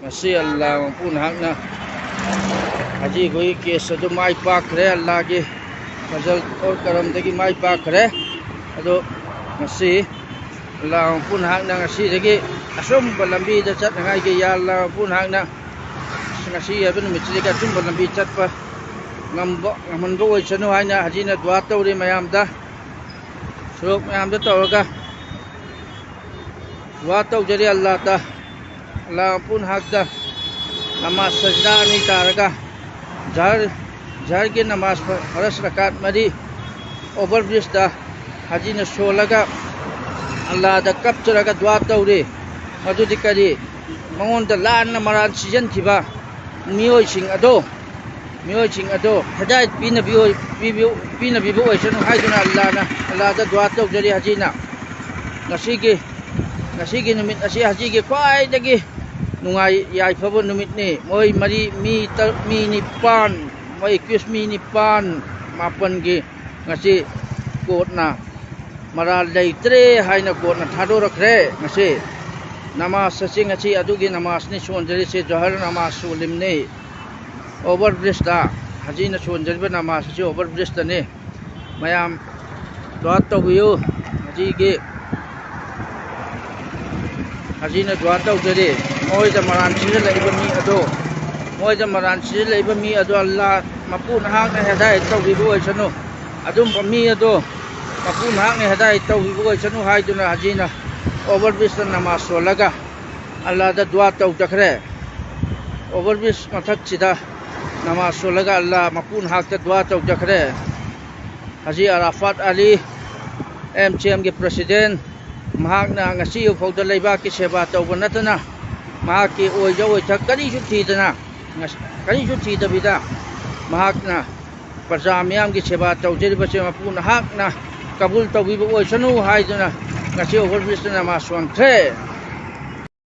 Masih Allah pun hakna haji koi kes adu mai pak re Allah ki fazal aur karam dagi mai pak re adu masih Allah pun hakna ngasi dagi asum balambi da chat ngai ki ya Allah pun hakna ngasi ya ben mitri ka sum balambi chat pa ngambo ngaman bo chanu haina haji na dua tawri mayam da suruk mayam da tawga dua taw jari Allah ta Allah pun hakda namaz sajda ni taraga jar ke namaz faras rakat mari overbridge da haji na solaga Allah da kapcharaga dua tawre madu dikari mangon da lan na maran season thiba mioi sing ado hadait pina bioi pina bibo oisanu haiduna Allah da dua taw jari haji na ngasi numit asi haji ke kwai dagi nungai yai phabo numit ni moi mari mi nipan moi quiz mi nipan mapan gi ngasi kot na maral dai tre haina kot na thado rakre ngasi namaz sasi ngasi adugi namaz ni sonjari se johar namaz sulim ni overbridge da haji na sonjari ba namaz se overbridge da ni mayam dua tawiyo haji ge haji na dua taw jari moi da maran sile laiba mi ado Allah mapun hak na hadai taw bi bo chanu adum mi ado mapun hak na hadai taw bi bo chanu haiduna haji na overbridge namaz solaga Allah da dua taw takre overbridge mathak chida namaz solaga Allah mapun hak da dua taw takre Haji Arafat Ali MCM ke president mahak na ngasi ufau da laiba ki seba tawba natana mahak ki oi jaw thak kani su thi dana kani su thi da bida mahak na praja miyam ki seba tawjeri ba se mapun hak na kabul tawi bo oi sanu haiduna ngasi overbridge na ma suang the